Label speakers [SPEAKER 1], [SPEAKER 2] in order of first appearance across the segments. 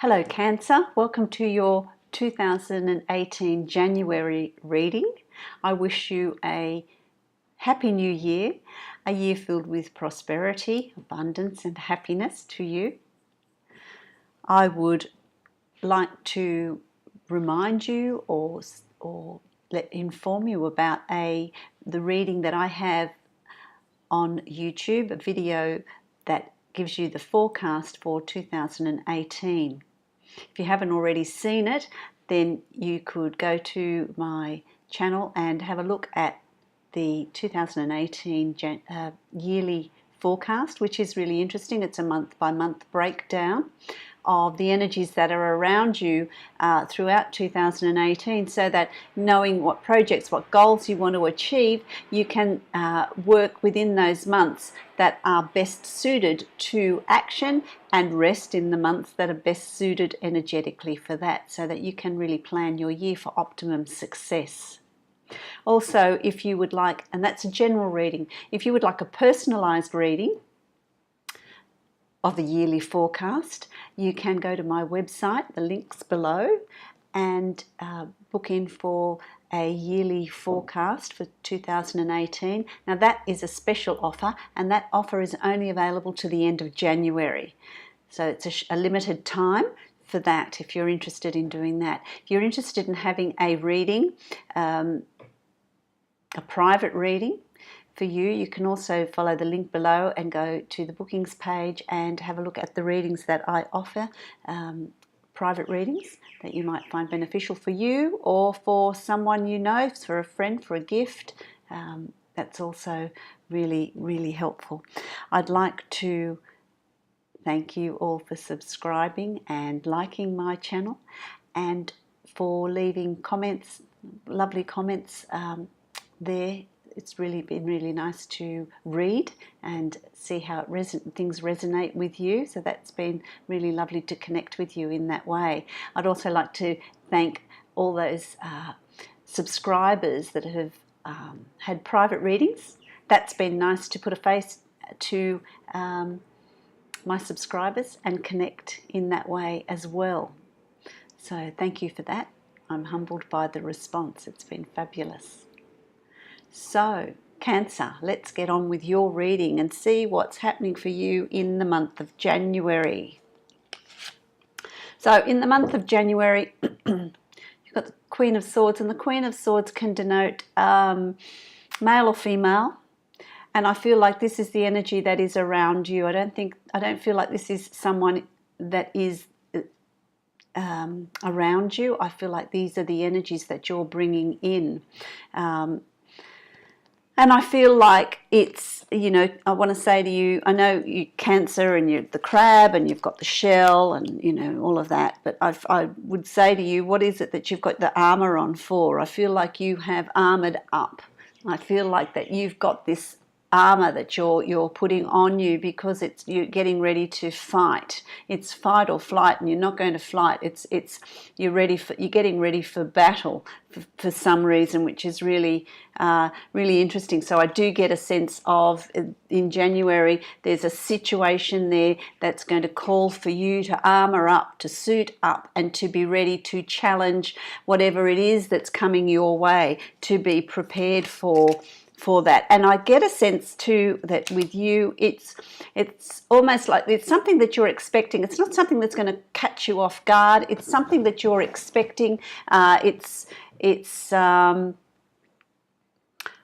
[SPEAKER 1] Hello Cancer, welcome to your 2018 January reading. I wish you a happy new year, a year filled with prosperity, abundance and happiness to you. I would like to remind you or inform you about the reading that I have on YouTube, a video that gives you the forecast for 2018. If you haven't already seen it, then you could go to my channel and have a look at the 2018 yearly forecast, which is really interesting. It's a month-by-month breakdown of the energies that are around you throughout 2018, so that knowing what projects, what goals you want to achieve, you can work within those months that are best suited to action and rest in the months that are best suited energetically for that, so that you can really plan your year for optimum success. Also, if you would like, and that's a general reading, if you would like a personalized reading of the yearly forecast, you can go to my website, the link's below, and book in for a yearly forecast for 2018. Now that is a special offer, and that offer is only available to the end of January. So it's a limited time for that if you're interested in doing that. If you're interested in having a reading, a private reading, for you, you can also follow the link below and go to the bookings page and have a look at the readings that I offer, private readings that you might find beneficial for you or for someone you know, for a friend, for a gift. That's also really, really helpful. I'd like to thank you all for subscribing and liking my channel, and for leaving comments, lovely comments there. It's really been really nice to read and see how things resonate with you. So that's been really lovely to connect with you in that way. I'd also like to thank all those subscribers that have had private readings. That's been nice to put a face to my subscribers and connect in that way as well. So thank you for that. I'm humbled by the response. It's been fabulous. So, Cancer, let's get on with your reading and see what's happening for you in the month of January. So, in the month of January, you've got the Queen of Swords, and the Queen of Swords can denote male or female. And I feel like this is the energy that is around you. I don't feel like this is someone that is around you. I feel like these are the energies that you're bringing in. And I feel like it's, you know, I want to say to you, I know you Cancer and you're the crab and you've got the shell and, you know, all of that. But I would say to you, what is it that you've got the armor on for? I feel like you have armored up. I feel like that you've got this armor that you're putting on you because you're getting ready to fight. It's fight or flight, and you're not going to flight. You're getting ready for battle for some reason, which is really really interesting. So I do get a sense of, in January, there's a situation there that's going to call for you to armor up, to suit up, and to be ready to challenge whatever it is that's coming your way, to be prepared for that. And I get a sense too that with you, it's almost like it's something that you're expecting. It's not something that's going to catch you off guard. It's something that you're expecting. It's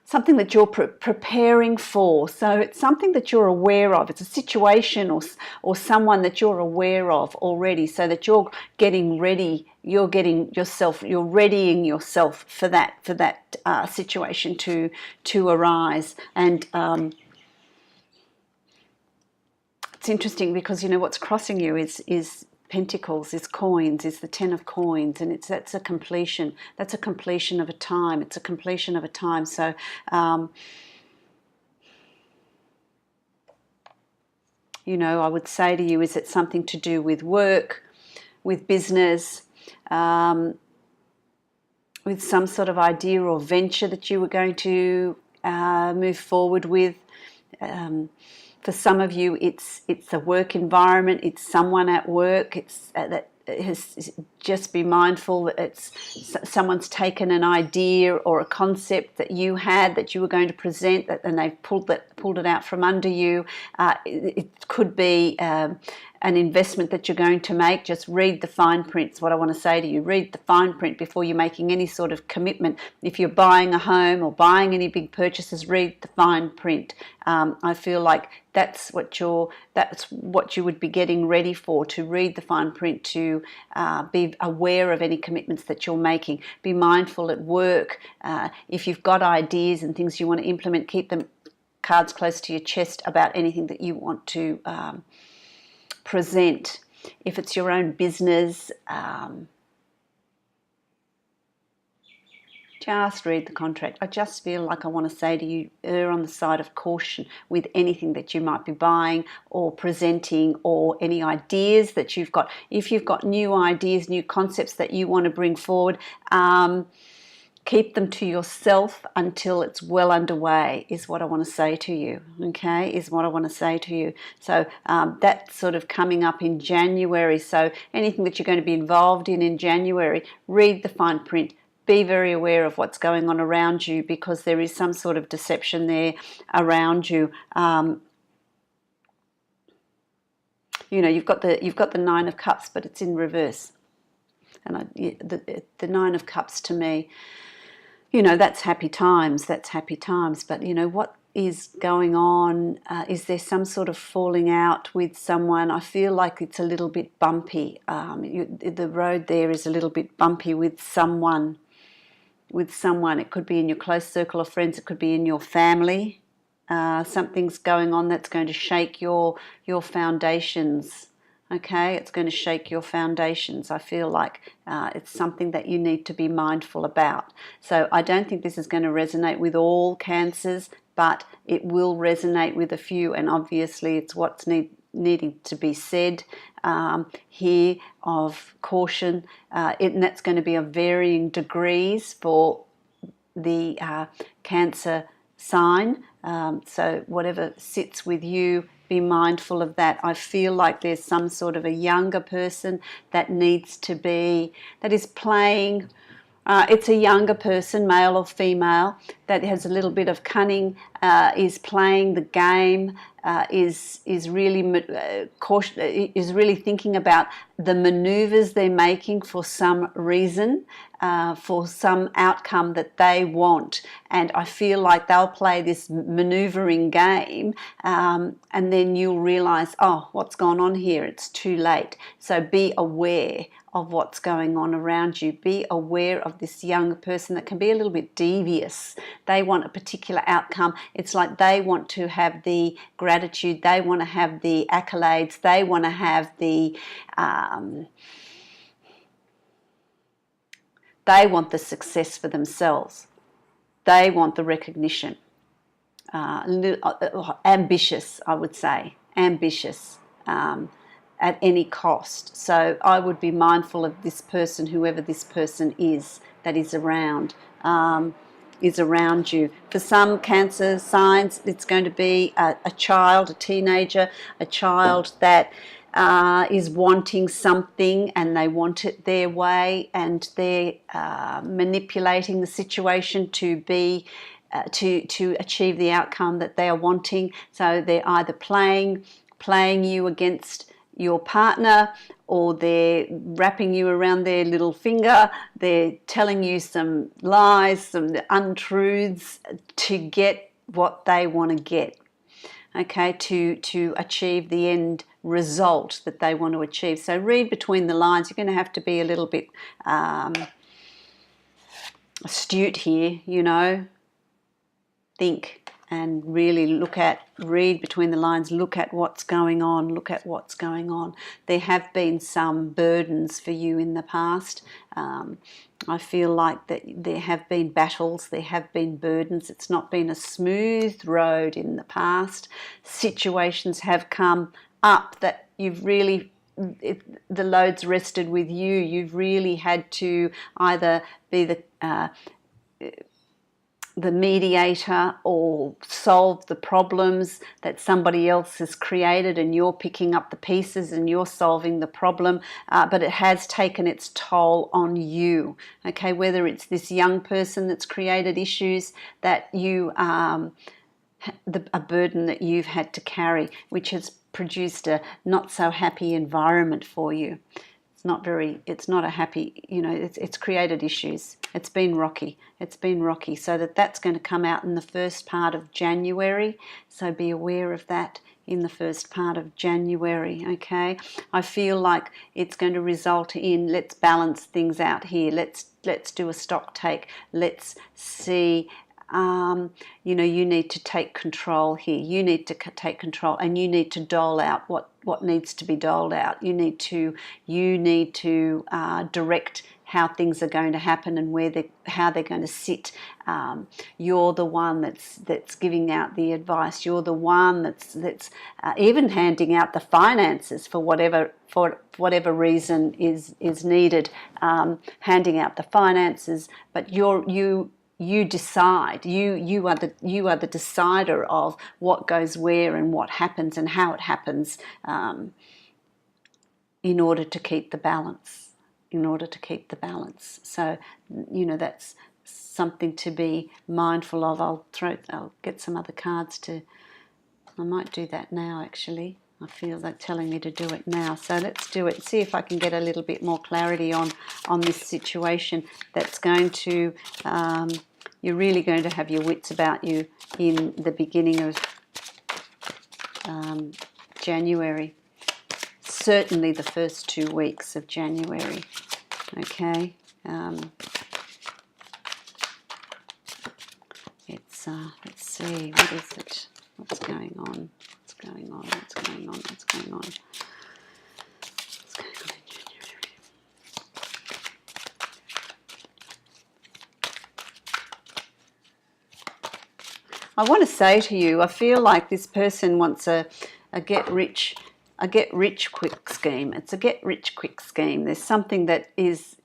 [SPEAKER 1] something that you're preparing for. So it's something that you're aware of. It's a situation or someone that you're aware of already, so that you're getting ready. You're readying yourself for that situation to arise. And it's interesting because, you know, what's crossing you is Pentacles, is coins, is the Ten of Coins, and that's a completion. That's a completion of a time. It's a completion of a time. So you know, I would say to you, is it something to do with work, with business, with some sort of idea or venture that you were going to move forward with? For some of you, it's a work environment. It's someone at work. It's that just be mindful that someone's taken an idea or a concept that you had that you were going to present, and they've pulled it out from under you. It could be an investment that you're going to make. Just read the fine print is what I want to say to you. Read the fine print before you're making any sort of commitment. If you're buying a home or buying any big purchases, read the fine print. I feel like that's what you would be getting ready for, to read the fine print, to be aware of any commitments that you're making. Be mindful at work. If you've got ideas and things you want to implement, keep them cards close to your chest about anything that you want to present. If it's your own business, just read the contract. I just feel like I want to say to you, err on the side of caution with anything that you might be buying or presenting, or any ideas that you've got. If you've got new ideas, new concepts that you want to bring forward, keep them to yourself until it's well underway, is what I want to say to you, okay, is what I want to say to you. So that's sort of coming up in January. So anything that you're going to be involved in January, read the fine print. Be very aware of what's going on around you, because there is some sort of deception there around you. You've got the Nine of Cups, but it's in reverse. And the Nine of Cups to me, that's happy times. That's happy times. But what is going on? Is there some sort of falling out with someone? I feel like it's a little bit bumpy. The road there is a little bit bumpy with someone. It could be in your close circle of friends. It could be in your family. Something's going on that's going to shake your foundations. Okay, it's going to shake your foundations. I feel like it's something that you need to be mindful about. So I don't think this is going to resonate with all cancers, but it will resonate with a few, and obviously it's what's needing to be said here, of caution, and that's going to be of varying degrees for the Cancer sign. So whatever sits with you, be mindful of that. I feel like there's some sort of a younger person that is playing. It's a younger person, male or female, that has a little bit of cunning, is playing the game, is really thinking about the maneuvers they're making for some reason, for some outcome that they want. And I feel like they'll play this maneuvering game, and then you'll realize, oh, what's gone on here? It's too late. So be aware of what's going on around you. Be aware of this young person that can be a little bit devious. They want a particular outcome. It's like they want to have the gratitude, they want to have the accolades, they want to have the they want the success for themselves. They want the recognition. Ambitious, I would say. Ambitious. At any cost. So I would be mindful of this person, whoever this person is that is around you. For some Cancer signs, it's going to be a child, a teenager, a child that is wanting something and they want it their way, and they're manipulating the situation to be to achieve the outcome that they are wanting. So they're either playing you against your partner, or they're wrapping you around their little finger. They're telling you some lies, some untruths to get what they want to get, okay, to achieve the end result that they want to achieve. So read between the lines. You're going to have to be a little bit astute here, think and really read between the lines, look at what's going on, There have been some burdens for you in the past. I feel like that there have been battles, there have been burdens. It's not been a smooth road in the past. Situations have come up that you've really, the load's rested with you. You've really had to either be the mediator or solve the problems that somebody else has created, and you're picking up the pieces and you're solving the problem, but it has taken its toll on you. Okay, whether it's this young person that's created issues that you a burden that you've had to carry, which has produced a not so happy environment for you. It's not a happy, it's created issues. It's been rocky. So that's going to come out in the first part of January. So be aware of that in the first part of January, okay? I feel like it's going to result in, let's balance things out here. Let's do a stock take. Let's see. You need to take control here. You need to take control, and you need to dole out what needs to be doled out. You need to direct how things are going to happen and how they're going to sit. You're the one that's giving out the advice. You're the one that's even handing out the finances for whatever reason is needed. Handing out the finances, but you decide. You are the decider of what goes where and what happens and how it happens, in order to keep the balance. So that's something to be mindful of. I'll get some other cards I might do that now actually. I feel like telling me to do it now. So let's do it. See if I can get a little bit more clarity on this situation that's going to, you're really going to have your wits about you in the beginning of January. Certainly the first 2 weeks of January. Okay. Let's see, what is it? What's going on? What's going on in January? I want to say to you, I feel like this person wants a get rich quick scheme. It's a get rich quick scheme. There's something that is,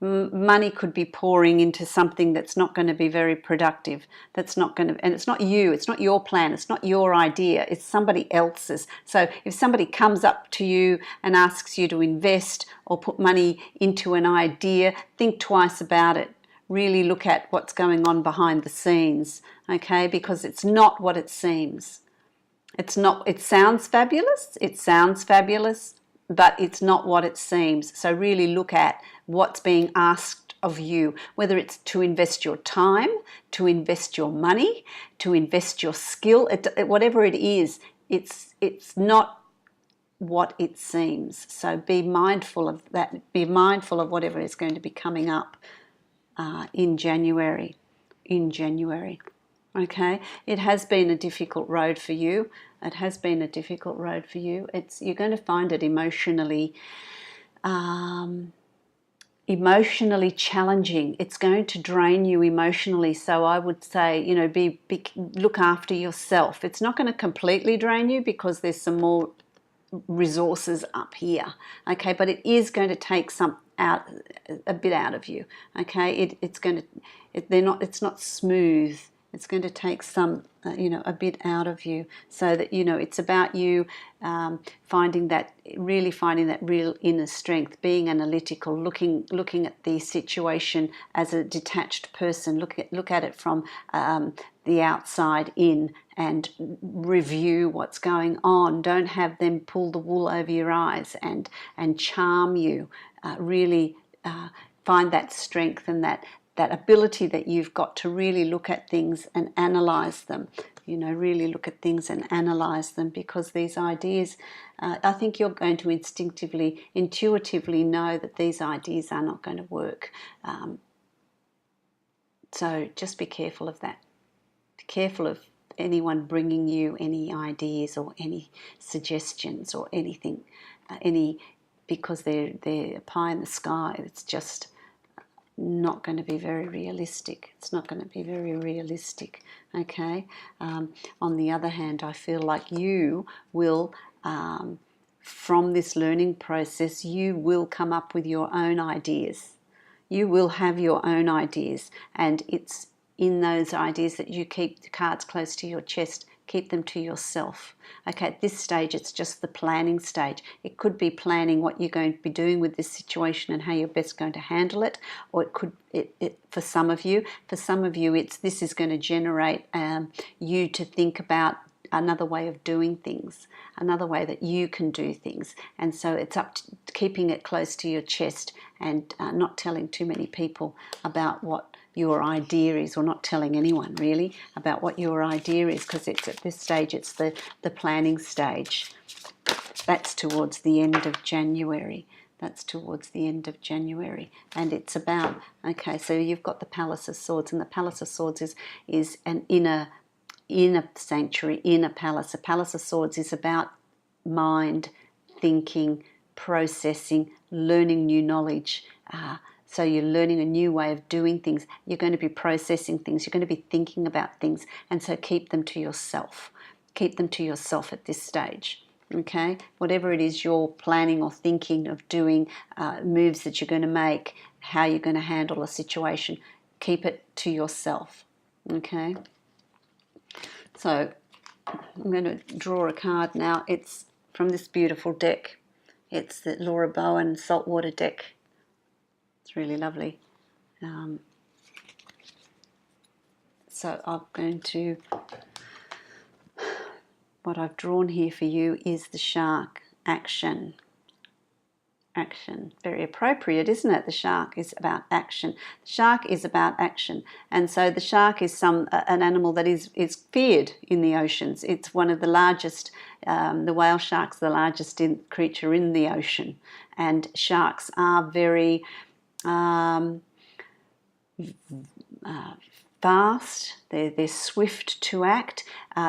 [SPEAKER 1] money could be pouring into something that's not going to be very productive. And it's not you. It's not your plan. It's not your idea. It's somebody else's. So if somebody comes up to you and asks you to invest or put money into an idea, think twice about it. Really look at what's going on behind the scenes, okay? Because it's not what it seems. It's not. It sounds fabulous. But it's not what it seems. So really look at what's being asked of you, whether it's to invest your time, to invest your money, to invest your skill, whatever it is, it's not what it seems. So be mindful of that. Be mindful of whatever is going to be coming up in January. Okay, it has been a difficult road for you. You're going to find it emotionally challenging. It's going to drain you emotionally. So I would say, look after yourself. It's not going to completely drain you because there's some more resources up here. Okay, but it is going to take a bit out of you. Okay, it's not smooth. It's going to take some, a bit out of you, so that, it's about you finding that real inner strength, being analytical, looking at the situation as a detached person, look at it from the outside in, and review what's going on. Don't have them pull the wool over your eyes and charm you. Really find that strength and that ability that you've got to really look at things and analyze them. Really look at things and analyze them, because these ideas, I think you're going to intuitively know that these ideas are not going to work. So just be careful of that. Be careful of anyone bringing you any ideas or any suggestions or anything, because they're a pie in the sky. It's just not going to be very realistic. Okay. On the other hand, I feel like you will, from this learning process, you will come up with your own ideas. You will have your own ideas, and it's in those ideas that you keep the cards close to your chest, keep them to yourself. Okay, at this stage, it's just the planning stage. It could be planning what you're going to be doing with this situation and how you're best going to handle it, or it could, for some of you, this is going to generate you to think about another way of doing things, another way that you can do things. And so it's up to keeping it close to your chest and not telling too many people about what your idea is, or not telling anyone really about what your idea is, because it's at this stage, it's the planning stage. That's towards the end of January. That's towards the end of January. And it's about, okay, so you've got the Palace of Swords, and the Palace of Swords is an inner sanctuary, inner palace. A Palace of Swords is about mind, thinking, processing, learning new knowledge. So you're learning a new way of doing things. You're going to be processing things. You're going to be thinking about things. And so keep them to yourself. Keep them to yourself at this stage. Okay? Whatever it is you're planning or thinking of doing, moves that you're going to make, how you're going to handle a situation, keep it to yourself. Okay? So I'm going to draw a card now. It's from this beautiful deck. It's the Laura Bowen Saltwater deck. It's really lovely. So I'm going to, what I've drawn here for you is the shark. Action. Action. Very appropriate, isn't it? The shark is about action. The shark is about action. And so the shark is an animal that is feared in the oceans. It's one of the largest, the whale shark's the largest creature in the ocean. And sharks are very fast, they're swift to act,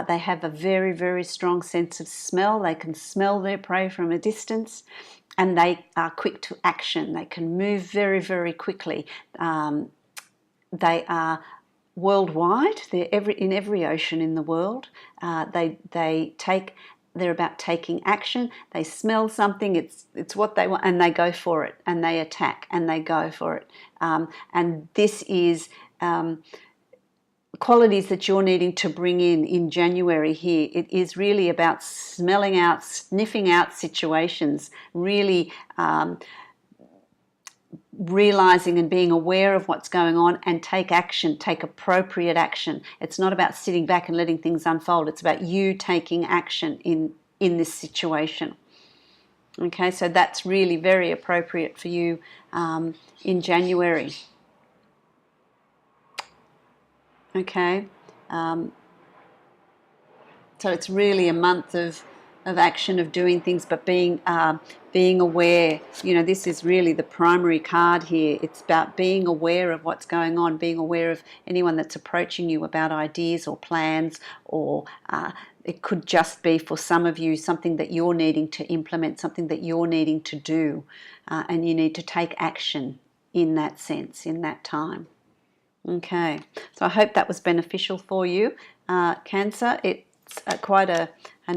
[SPEAKER 1] they have a very, very strong sense of smell. They can smell their prey from a distance, and they are quick to action. They can move very, very quickly. They are worldwide. They're in every ocean in the world. They're about taking action. They smell something, it's what they want, and they go for it, and they attack, and they go for it. And this is qualities that you're needing to bring in January here. It is really about smelling out, sniffing out situations, really realizing and being aware of what's going on, and take action, take appropriate action. It's not about sitting back and letting things unfold. It's about you taking action in this situation. Okay, so that's really very appropriate for you in January. Okay, so it's really a month of action, of doing things, but being aware. You know, this is really the primary card here. It's about being aware of what's going on, being aware of anyone that's approaching you about ideas or plans, or it could just be, for some of you, something that you're needing to implement, something that you're needing to do, and you need to take action in that sense, in that time. Okay, so I hope that was beneficial for you, Cancer. It's quite an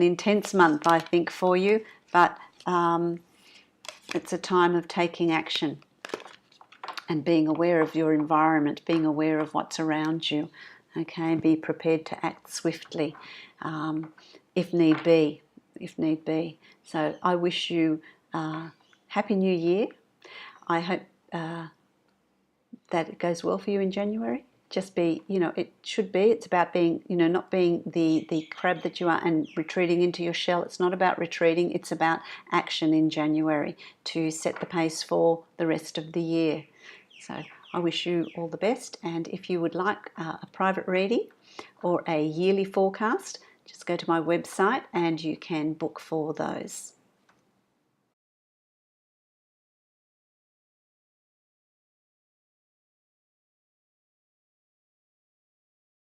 [SPEAKER 1] intense month, I think, for you, but it's a time of taking action and being aware of your environment, being aware of what's around you, okay, and be prepared to act swiftly if need be, So I wish you Happy New Year. I hope that it goes well for you in January. Just be, it's about being, not being the crab that you are and retreating into your shell. It's not about retreating, it's about action in January to set the pace for the rest of the year. So I wish you all the best, and if you would like a private reading or a yearly forecast, just go to my website and you can book for those.